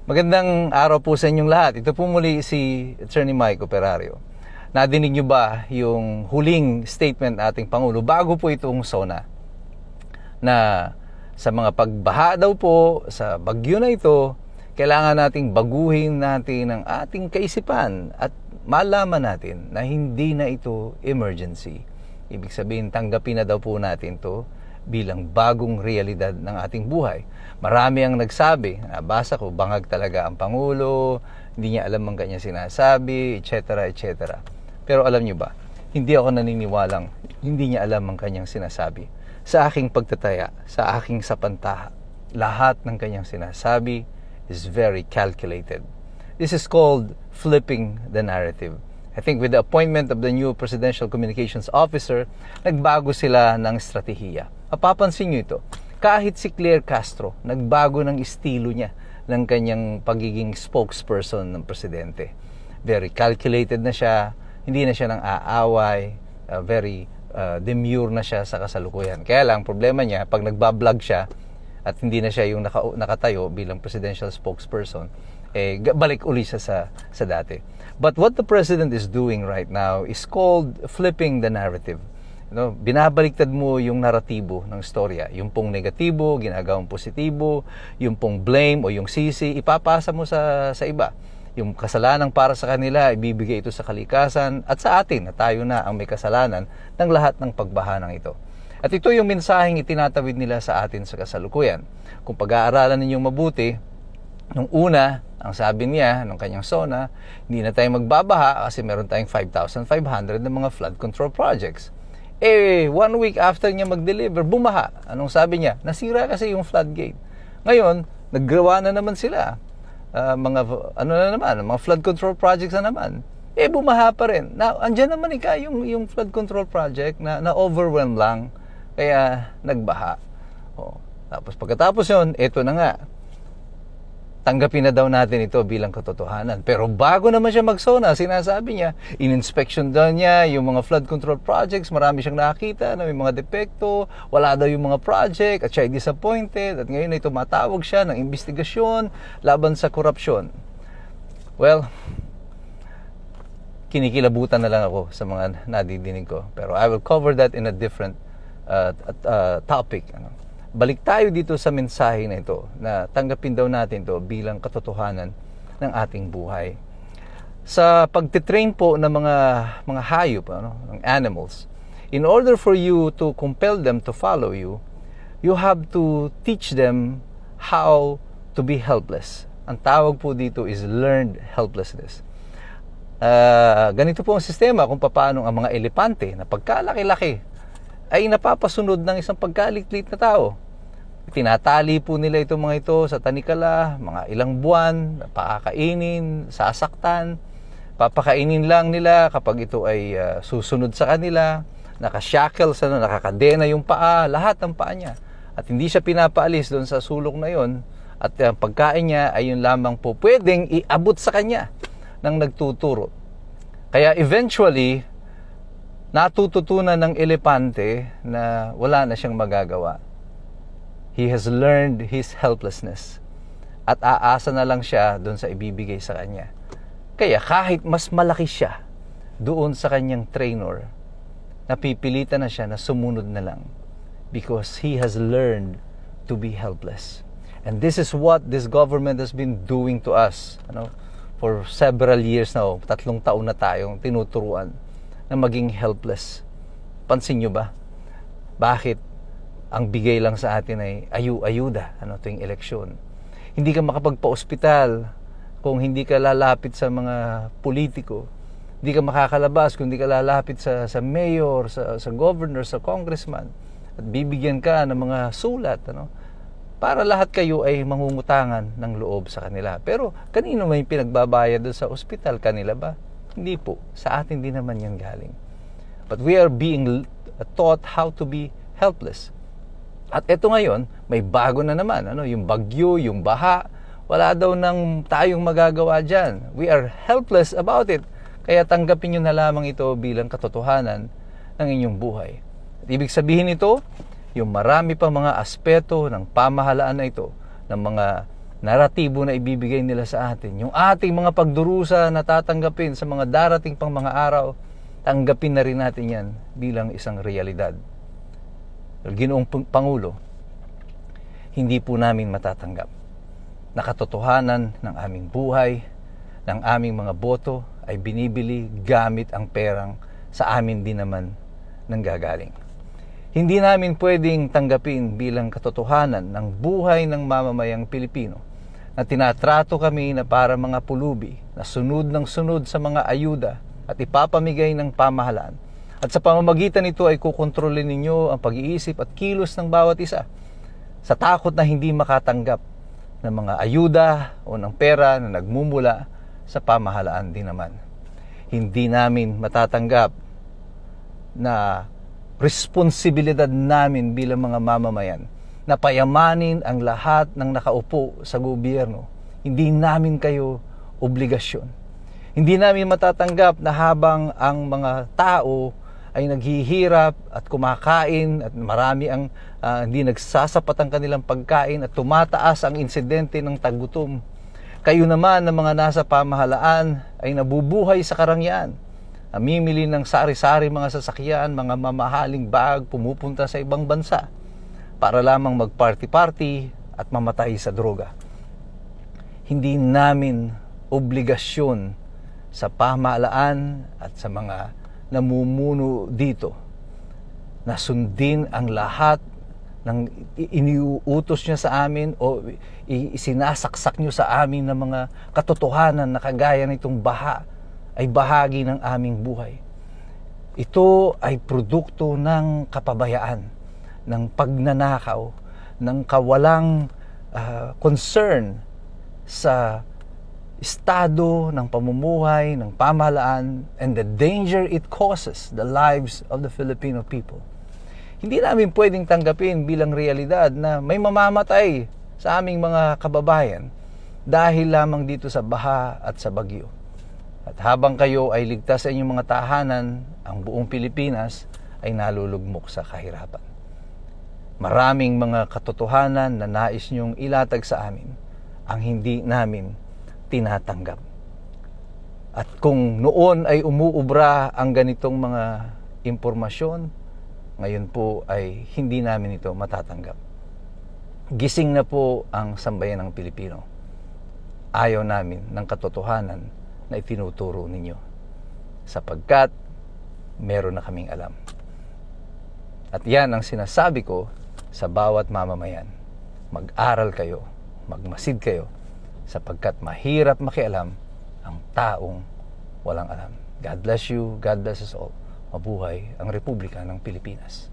Magandang araw po sa inyong lahat. Ito po muli si Attorney Mike Operario. Nadinig niyo ba yung huling statement ating Pangulo bago po itong SONA? Na sa mga pagbaha daw po, sa bagyo na ito, kailangan nating baguhin natin ang ating kaisipan at malaman natin na hindi na ito emergency. Ibig sabihin, tanggapin na daw po natin to bilang bagong realidad ng ating buhay. Marami ang nagsabi, nabasa ko, bangag talaga ang Pangulo, hindi niya alam ang kanyang sinasabi, etc. etc. Pero alam niyo ba, hindi ako naniniwalang hindi niya alam ang kanyang sinasabi. Sa aking pagtataya, sa aking sapantaha, lahat ng kanyang sinasabi is very calculated. This is called flipping the narrative. I think with the appointment of the new Presidential Communications Officer, nagbago sila ng estratehiya. Mapapansin niyo ito, kahit si Claire Castro, nagbago ng estilo niya ng kanyang pagiging spokesperson ng presidente. Very calculated na siya, hindi na siya nang aaway, very demure na siya sa kasalukuyan. Kaya lang, problema niya, pag nagbablog siya at hindi na siya yung nakatayo bilang presidential spokesperson, balik uli siya sa dati. But what the president is doing right now is called flipping the narrative. Binabaliktad mo yung naratibo ng storya. Yung pong negatibo, ginagawang positibo, yung pong blame o yung sisi, ipapasa mo sa iba. Yung kasalanan para sa kanila, ibibigay ito sa kalikasan at sa atin na tayo na ang may kasalanan ng lahat ng pagbaha ng ito. At ito yung mensaheng itinatawid nila sa atin sa kasalukuyan. Kung pag-aaralan ninyong mabuti, nung una, ang sabi niya, nung kanyang SONA, hindi na tayo magbabaha kasi meron tayong 5,500 na mga flood control projects. 1 week after niya mag-deliver, bumaha. Anong sabi niya? Nasira kasi yung floodgate. Ngayon, naggawa na naman sila. Mga flood control projects na naman. Bumaha pa rin. Now, andyan naman yung flood control project na overwhelm lang. Kaya nagbaha. Tapos pagkatapos yun, eto na nga. Tanggapin na daw natin ito bilang katotohanan. Pero bago naman siya mag-SONA, sinasabi niya, in-inspection daw niya yung mga flood control projects, marami siyang nakita na may mga depekto, wala daw yung mga project, at siya ay disappointed, at ngayon ay tumatawag siya ng investigasyon laban sa korupsyon. Well, kinikilabutan na lang ako sa mga nadidinig ko. Pero I will cover that in a different topic. Balik tayo dito sa mensahe na ito na tanggapin daw natin to bilang katotohanan ng ating buhay. Sa pagtitrain po ng mga hayop, ng animals, in order for you to compel them to follow you, you have to teach them how to be helpless. Ang tawag po dito is learned helplessness. Ganito po ang sistema kung paano ang mga elepante na pagkalaki-laki ay napapasunod ng isang pagkaliklit na tao. Tinatali po nila itong mga ito sa tanikala, mga ilang buwan, pakakainin, sasaktan, papakainin lang nila kapag ito ay susunod sa kanila, nakashackle, nakakadena yung paa, lahat ng paa niya. At hindi siya pinapaalis doon sa sulok na yon, at ang pagkain niya ay yun lamang po pwedeng iabot sa kanya ng nagtuturo. Kaya eventually, natututunan ng elepante na wala na siyang magagawa. He has learned his helplessness. At aasa na lang siya doon sa ibibigay sa kanya. Kaya kahit mas malaki siya doon sa kanyang trainer, napipilitan na siya na sumunod na lang. Because he has learned to be helpless. And this is what this government has been doing to us. For several years now, 3 taon na tayong tinuturuan na maging helpless. Pansin nyo ba? Bakit ang bigay lang sa atin ay ayuda tuwing eleksyon? Hindi ka makapagpa-ospital kung hindi ka lalapit sa mga politiko. Hindi ka makakalabas kung hindi ka lalapit sa mayor, sa governor, sa congressman. At bibigyan ka ng mga sulat. Para lahat kayo ay mangungutangan ng loob sa kanila. Pero kanino may pinagbabayad doon sa ospital? Kanila ba? Hindi po. Sa atin din naman yan galing. But we are being taught how to be helpless. At eto ngayon, may bago na naman. Yung bagyo, yung baha, wala daw nang tayong magagawa dyan. We are helpless about it. Kaya tanggapin nyo na lamang ito bilang katotohanan ng inyong buhay. At ibig sabihin ito, yung marami pang mga aspeto ng pamahalaan na ito, ng mga naratibo na ibibigay nila sa atin, yung ating mga pagdurusa na tatanggapin sa mga darating pang mga araw, tanggapin na rin natin yan bilang isang realidad. Ginoong Pangulo, hindi po namin matatanggap na katotohanan ng aming buhay, ng aming mga boto ay binibili gamit ang perang sa amin din naman nanggagaling. Hindi namin pwedeng tanggapin bilang katotohanan ng buhay ng mamamayang Pilipino na tinatrato kami na para mga pulubi na sunod ng sunod sa mga ayuda at ipapamigay ng pamahalaan. At sa pamamagitan nito ay kukontrolin ninyo ang pag-iisip at kilos ng bawat isa sa takot na hindi makatanggap ng mga ayuda o ng pera na nagmumula sa pamahalaan din naman. Hindi namin matatanggap na responsibilidad namin bilang mga mamamayan na payamanin ang lahat ng nakaupo sa gobyerno. Hindi namin kayo obligasyon. Hindi namin matatanggap na habang ang mga tao ay naghihirap at kumakain at marami ang hindi nagsasapat ang kanilang pagkain at tumataas ang insidente ng tagutom, kayo naman ng mga nasa pamahalaan ay nabubuhay sa karangyaan, namimili ng sari-sari mga sasakyan, mga mamahaling bag, pumupunta sa ibang bansa para lamang mag-party-party at mamatay sa droga. Hindi namin obligasyon sa pamahalaan at sa mga namumuno dito na sundin ang lahat ng iniuutos niya sa amin o isinasaksak niyo sa amin ng mga katotohanan na kagaya nitong baha ay bahagi ng aming buhay. Ito ay produkto ng kapabayaan, ng pagnanakaw, ng kawalang concern sa estado ng pamumuhay, ng pamahalaan, and the danger it causes the lives of the Filipino people. Hindi namin pwedeng tanggapin bilang realidad na may mamamatay sa aming mga kababayan dahil lamang dito sa baha at sa bagyo. At habang kayo ay ligtas sa inyong mga tahanan, ang buong Pilipinas ay nalulugmok sa kahirapan. Maraming mga katotohanan na nais niyong ilatag sa amin ang hindi namin tinatanggap. At kung noon ay umuubra ang ganitong mga impormasyon, ngayon po ay hindi namin ito matatanggap. Gising na po ang sambayan ng Pilipino. Ayaw namin ng katotohanan na itinuturo ninyo, sapagkat meron na kaming alam. At yan ang sinasabi ko sa bawat mamamayan. Mag-aral kayo, magmasid kayo, sapagkat mahirap makialam ang taong walang alam. God bless you, God bless us all. Mabuhay ang Republika ng Pilipinas.